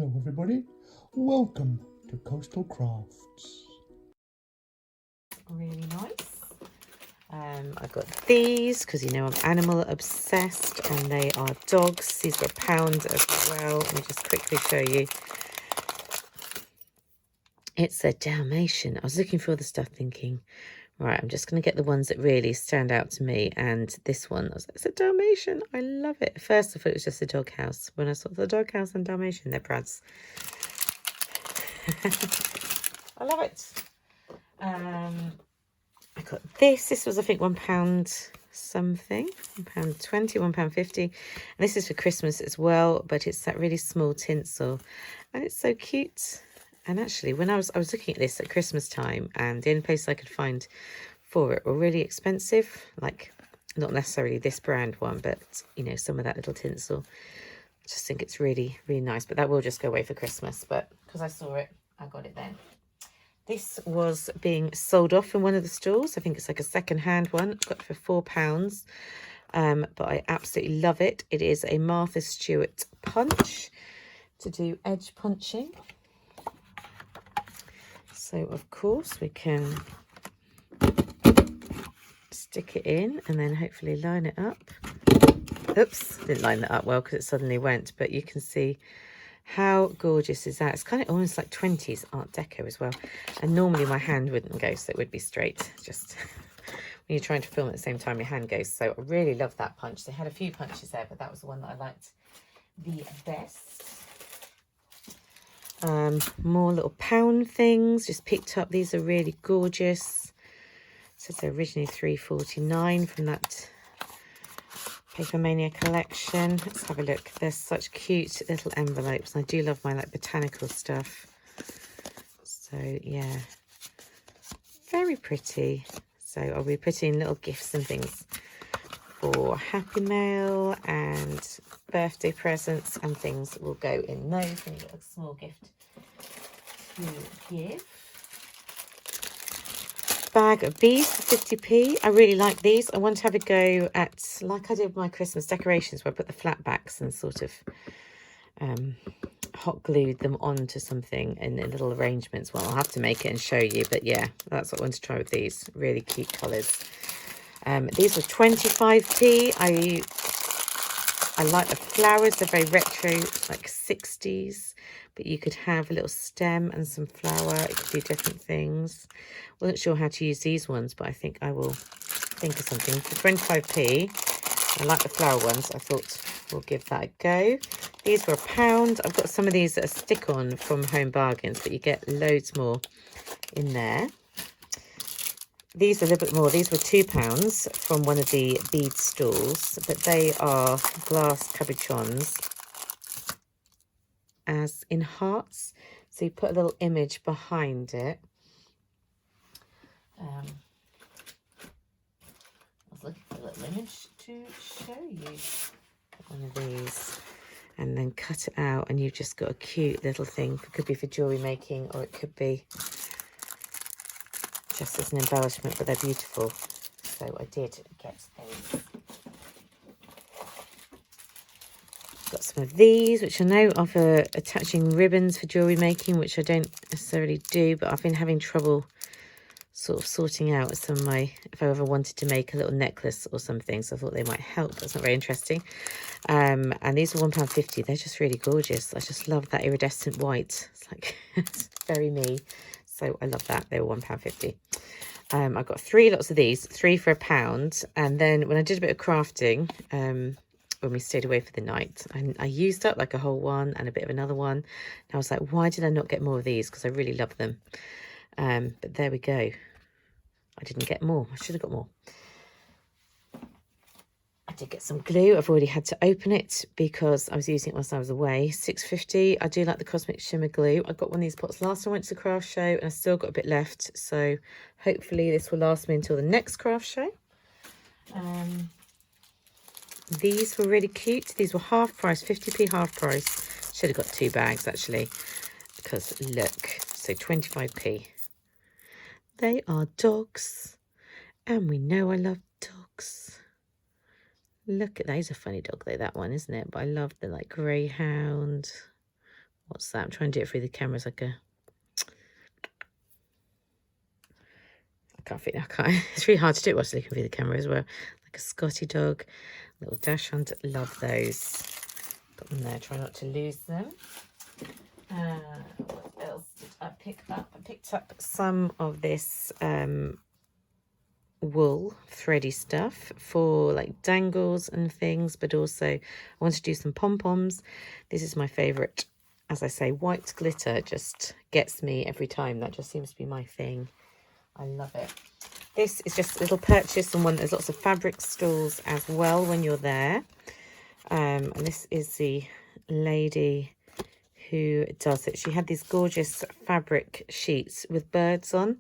Hello everybody, welcome to Coastal Crafts. Really nice. I've got these because you know I'm animal obsessed, and they are dogs. These are £1 as well. Let me just quickly show you. It's a Dalmatian. I was looking for all the stuff thinking, right, I'm just going to get the ones that really stand out to me, and this one, it's a Dalmatian. I love it. At first I thought it was just a dog house. When I saw the dog house and Dalmatian, they're brads. I love it. I got this. This was, I think, £1 something, £1.20, £1.50. And this is for Christmas as well, but it's that really small tinsel, and it's so cute. And actually, when I was looking at this at Christmas time, and the only place I could find for it were really expensive, like not necessarily this brand one, but you know, some of that little tinsel. I just think it's really, really nice. But that will just go away for Christmas. But because I saw it, I got it then. This was being sold off in one of the stores. I think it's like a second-hand one. I got it for £4. But I absolutely love it. It is a Martha Stewart punch to do edge punching. So, of course, we can stick it in and then hopefully line it up. Oops, didn't line that up well because it suddenly went. But you can see how gorgeous is that? It's kind of almost like 20s Art Deco as well. And normally my hand wouldn't go, so it would be straight. Just when you're trying to film at the same time, your hand goes. So I really love that punch. They had a few punches there, but that was the one that I liked the best. More little pound things. Just picked up. These are really gorgeous. So they're originally £3.49 from that Paper Mania collection. Let's have a look. They're such cute little envelopes. I do love my like botanical stuff. So yeah, very pretty. So I'll be putting little gifts and things for Happy Mail and birthday presents and things will go in those. And you've got a small gift to give. Bag of bees for 50p. I really like these. I want to have a go at, like I did with my Christmas decorations, where I put the flat backs and sort of hot glued them onto something in little arrangements. Well, I'll have to make it and show you, but yeah, that's what I want to try with these. Really cute colours. These were 25p. I like the flowers. They're very retro, like 60s. But you could have a little stem and some flower. It could do different things. Wasn't sure how to use these ones, but I think I will think of something. For 25p, I like the flower ones. I thought we'll give that a go. These were £1. I've got some of these that are stick-on from Home Bargains, but you get loads more in there. These are a little bit more. These were £2 from one of the bead stalls, but they are glass cabochons as in hearts. So you put a little image behind it. I was looking for a little image to show you. One of these. And then cut it out and you've just got a cute little thing. It could be for jewellery making, or it could be just as an embellishment, but they're beautiful. So I did get those. Got some of these, which I know are for attaching ribbons for jewellery making, which I don't necessarily do, but I've been having trouble sort of sorting out some of my, if I ever wanted to make a little necklace or something, so I thought they might help. That's not very interesting. And these are £1.50. They're just really gorgeous. I just love that iridescent white. It's like, it's very me. So I love that. They were £1.50. I got 3 lots of these, 3 for £1. And then when I did a bit of crafting, when we stayed away for the night, I used up like a whole one and a bit of another one. And I was like, why did I not get more of these? Because I really love them. But there we go. I didn't get more. I should have got more. I did get some glue. I've already had to open it because I was using it whilst I was away. £6.50. I do like the Cosmic Shimmer glue. I got one of these pots last time I went to the craft show, and I still got a bit left. So hopefully this will last me until the next craft show. These were really cute. These were half price, 50p half price. Should have got 2 bags actually, because look, so 25p. They are dogs, and we know I love dogs. Look at that. He's a funny dog though, that one, isn't it? But I love the like greyhound, what's that? I'm trying to do it through the camera. It's like a, I can't, it's really hard to do it whilst looking through the camera as well. Like a Scotty dog, little dash hunt, love those. Put them there, try not to lose them. What else did I pick up? I picked up some of this wool thready stuff for like dangles and things, but also I want to do some pom-poms. This is my favorite. As I say, white glitter just gets me every time. That just seems to be my thing. I love it. This is just a little purchase and one. There's lots of fabric stalls as well when you're there. And this is the lady who does it. She had these gorgeous fabric sheets with birds on,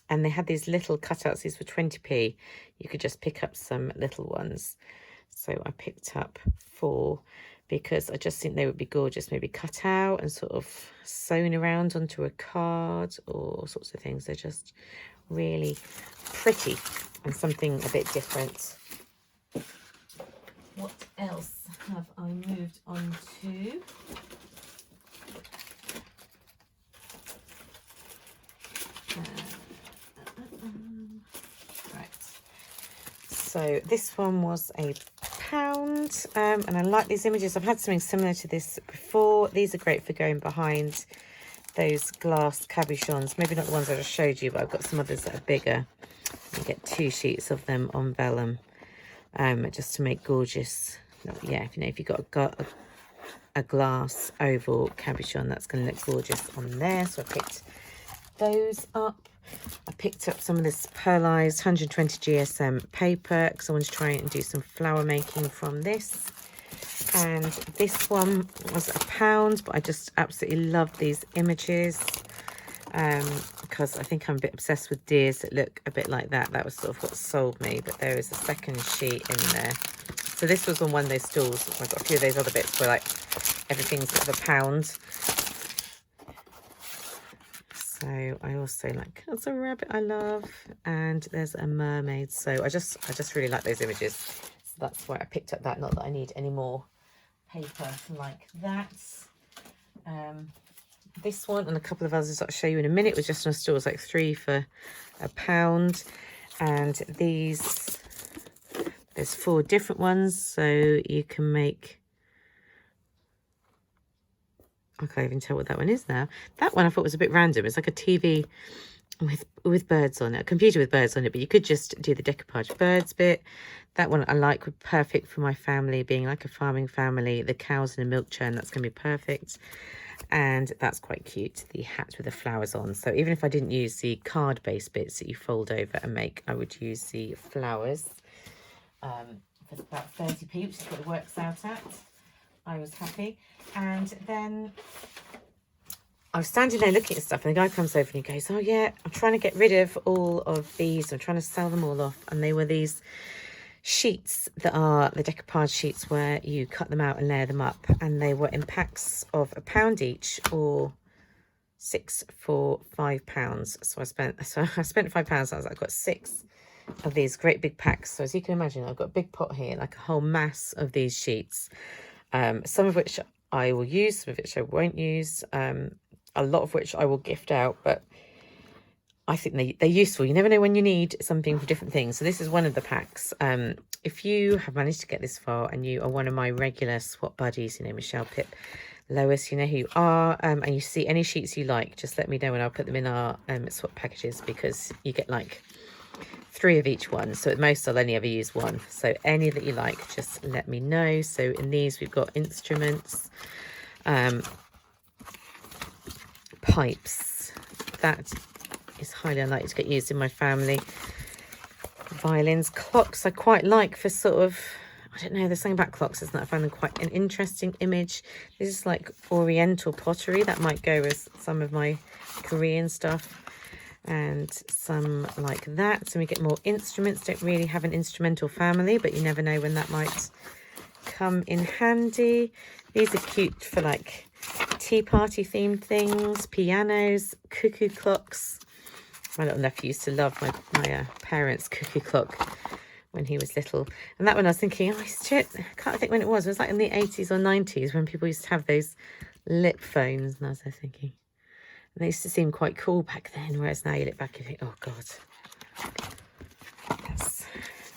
and they had these little cutouts. These were 20p. You could just pick up some little ones. So I picked up 4 because I just think they would be gorgeous, maybe cut out and sort of sewn around onto a card or sorts of things. They're just really pretty and something a bit different. What else have I moved on to? Right. So this one was £1, and I like these images. I've had something similar to this before. These are great for going behind those glass cabochons. Maybe not the ones I just showed you, but I've got some others that are bigger. You get 2 sheets of them on vellum, just to make gorgeous. Yeah, if you've got a glass oval cabochon, that's going to look gorgeous on there. So I picked those up. I picked up some of this pearlized 120 GSM paper because I want to try and do some flower making from this. And this one was £1, but I just absolutely love these images because I think I'm a bit obsessed with deers that look a bit like that. That was sort of what sold me, but there is a second sheet in there. So this was on one of those stalls. I've got a few of those other bits where like everything's sort of £1. So I also like, that's a rabbit I love, and there's a mermaid. So I just really like those images. So that's why I picked up that. Not that I need any more paper like that. This one and a couple of others I'll show you in a minute was just on a store. It was like 3 for £1. And these, there's 4 different ones, so you can make, I can't even tell what that one is now. That one I thought was a bit random. It's like a TV with birds on it, a computer with birds on it, but you could just do the decoupage birds bit. That one I like, would perfect for my family, being like a farming family. The cows in a milk churn, that's going to be perfect. And that's quite cute, the hat with the flowers on. So even if I didn't use the card based bits that you fold over and make, I would use the flowers. For about 30p, which is what it works out at. I was happy. And then I was standing there looking at stuff, and the guy comes over and he goes, oh yeah, I'm trying to get rid of all of these. I'm trying to sell them all off. And they were these sheets that are the decoupage sheets where you cut them out and layer them up, and they were in packs of £1 each, or 6 for £5. So I spent £5. I was like, I've got 6 of these great big packs. So as you can imagine, I've got a big pot here, like a whole mass of these sheets, some of which I will use, some of which I won't use, a lot of which I will gift out, but I think they're useful. You never know when you need something for different things. So this is one of the packs. If you have managed to get this far and you are one of my regular swap buddies, Michelle, Pip, Lois, you know who you are, and you see any sheets you like, just let me know and I'll put them in our swap packages, because you get like 3 of each one. So at most I'll only ever use 1. So any that you like, just let me know. So in these we've got instruments, pipes. That is highly unlikely to get used in my family. Violins, clocks I quite like for sort of, I don't know, there's something about clocks, isn't it? I find them quite an interesting image. This is like oriental pottery. That might go with some of my Korean stuff, and some like that. So we get more instruments. Don't really have an instrumental family, but you never know when that might come in handy. These are cute for like tea party themed things, pianos, cuckoo clocks. My little nephew used to love my parents' cuckoo clock when he was little. And that one I was thinking, oh shit, I can't think when it was. It was like in the 80s or 90s when people used to have those lip phones. And I was there thinking, and they used to seem quite cool back then, whereas now you look back and think, oh God, that's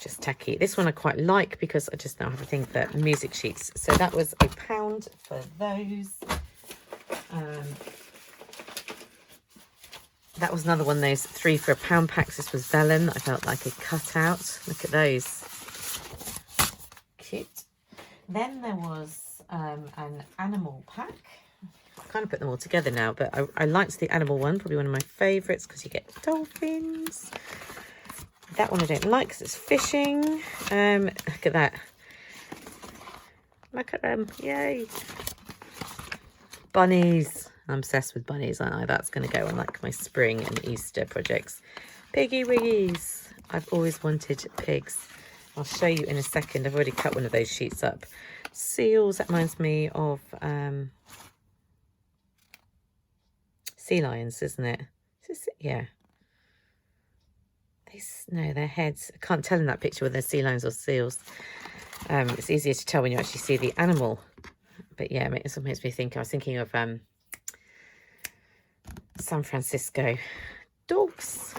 just tacky. This one I quite like because I just now have a thing for music sheets. So that was £1 for those. That was another one of those 3 for £1 packs. This was vellum that I felt like a cut out. Look at those. Cute. Then there was an animal pack. I kind of put them all together now, but I liked the animal one, probably one of my favourites because you get dolphins. That one I don't like because it's fishing. Look at that. Look at them. Yay. Bunnies. I'm obsessed with bunnies, aren't I? That's going to go on like my spring and Easter projects. Piggy wiggies. I've always wanted pigs. I'll show you in a second. I've already cut one of those sheets up. Seals. That reminds me of sea lions, isn't it? Yeah. No, their heads. I can't tell in that picture whether they're sea lions or seals. It's easier to tell when you actually see the animal. But yeah, it makes me think. I was thinking of San Francisco. Dogs.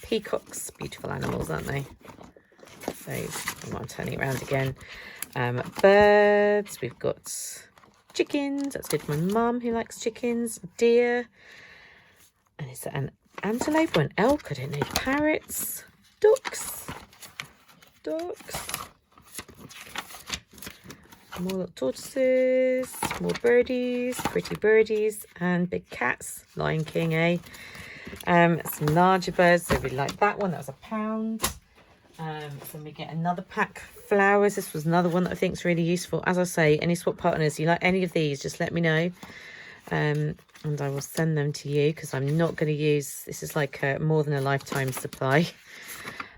Peacocks. Beautiful animals, aren't they? So I'm turning around again. Birds. We've got chickens. That's good for my mum who likes chickens. Deer. And is it an antelope or an elk? I don't know. Parrots. Ducks. More little tortoises, more birdies, pretty birdies, and big cats. Lion King, eh? Some larger birds, so we like that one. That was £1. So we get another pack. Flowers. This was another one that I think is really useful. As I say, any swap partners, you like any of these, just let me know. And I will send them to you because I'm not going to use, this is like more than a lifetime supply.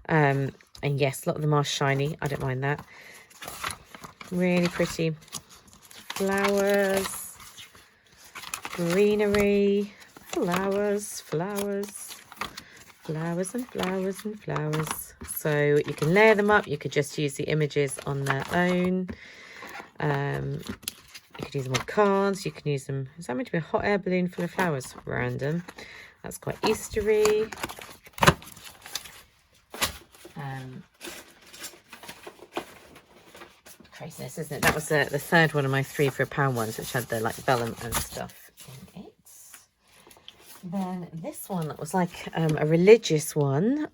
And yes, a lot of them are shiny. I don't mind that. Really pretty flowers, greenery, flowers and flowers. So you can layer them up. You could just use the images on their own. You could use them on cards. You can use them. Is that meant to be a hot air balloon full of flowers? Random. That's quite Eastery. Craziness, isn't it? That was the third one of my 3 for £1 ones, which had the like vellum and stuff in it. Then this one that was like a religious one.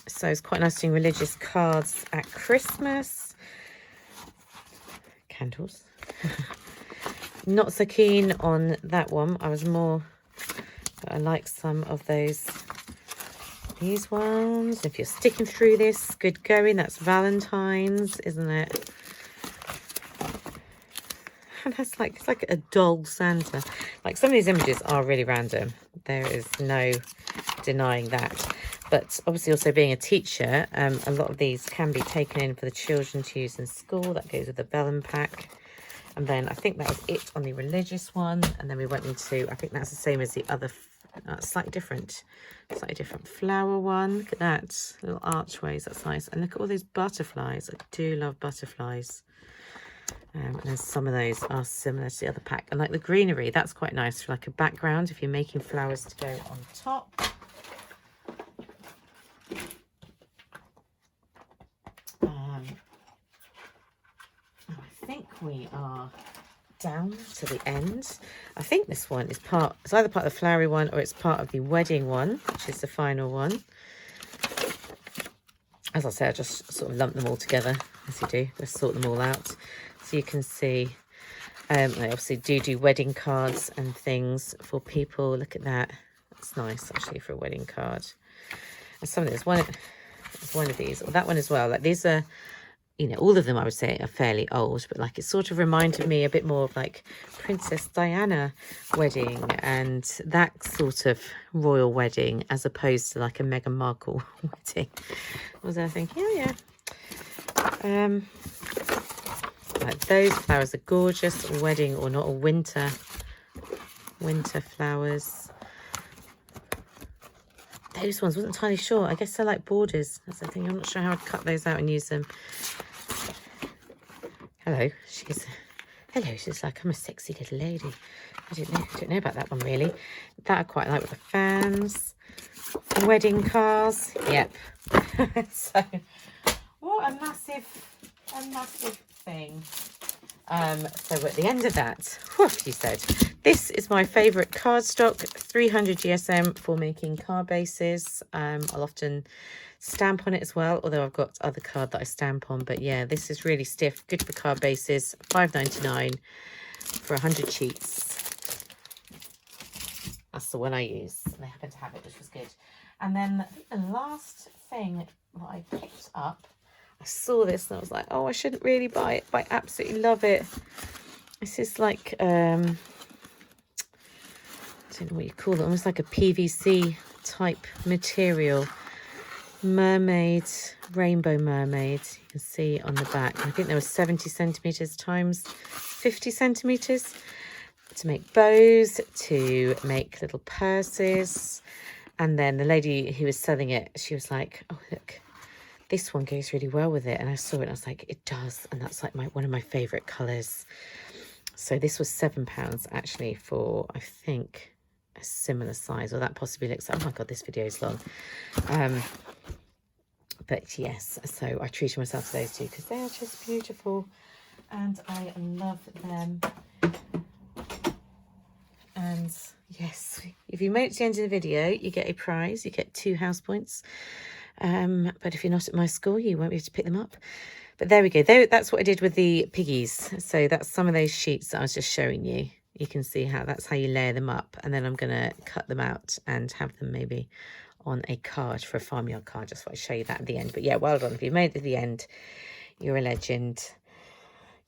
So it's quite nice doing religious cards at Christmas. Candles. Not so keen on that one. I was more, but I like some of these ones. If you're sticking through this, good going. That's Valentine's, isn't it? And that's like, it's like a doll Santa. Like some of these images are really random. There is no denying that. But obviously also being a teacher, a lot of these can be taken in for the children to use in school. That goes with the vellum pack. And then I think that was it on the religious one. And then we went into, I think that's the same as the other, slightly different flower one. Look at that, little archways, that's nice. And look at all those butterflies. I do love butterflies. And some of those are similar to the other pack. And like the greenery, that's quite nice for like a background if you're making flowers to go on top. I think we are down to the end. I think this one is it's either part of the flowery one or it's part of the wedding one, which is the final one. As I say, I just sort of lump them all together, as you do. Just sort them all out. So you can see, I obviously do wedding cards and things for people. Look at that. That's nice, actually, for a wedding card. And some of there's one of these, or that one as well. Like these are, all of them I would say are fairly old, but like it sort of reminded me a bit more of like Princess Diana wedding and that sort of royal wedding as opposed to like a Meghan Markle wedding. Was I thinking, oh yeah. Like those flowers are gorgeous, wedding or not, or winter flowers. Those ones, wasn't entirely sure. I guess they're like borders. That's the thing. I'm not sure how I'd cut those out and use them. Hello, she's Hello, she's like, I'm a sexy little lady. I don't know about that one really. That I quite like with the fans. Wedding cars. Yep. So what a massive thing. So at the end of that, whew, she said, this is my favourite cardstock, 300 GSM for making card bases. I'll often stamp on it as well, although I've got other card that I stamp on. But yeah, this is really stiff, good for card bases, $5.99 for 100 sheets. That's the one I use. And they happen to have it, which was good. And then the last thing that I picked up, I saw this and I was like, oh, I shouldn't really buy it, but I absolutely love it. This is like, I don't know what you call it, almost like a PVC type material. Mermaid, rainbow mermaid. You can see on the back. I think there was 70 centimetres times 50 centimetres to make bows, to make little purses. And then the lady who was selling it, she was like, oh, look, this one goes really well with it. And I saw it and I was like, it does. And that's like one of my favourite colours. So this was £7 actually for, I think, a similar size. Or that possibly looks like, oh my God, this video is long. But yes, so I treated myself to those two because they are just beautiful. And I love them. And yes, if you make it to the end of the video, you get a prize. You get 2 house points. But if you're not at my school, you won't be able to pick them up. But there we go. That's what I did with the piggies. So that's some of those sheets that I was just showing you. You can see that's how you layer them up. And then I'm going to cut them out and have them maybe on a card for a farmyard card. Just want to show you that at the end. But yeah, well done. If you made it to the end, you're a legend.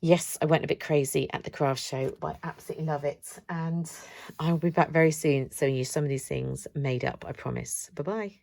Yes, I went a bit crazy at the craft show, but I absolutely love it. And I will be back very soon showing you some of these things made up, I promise. Bye-bye.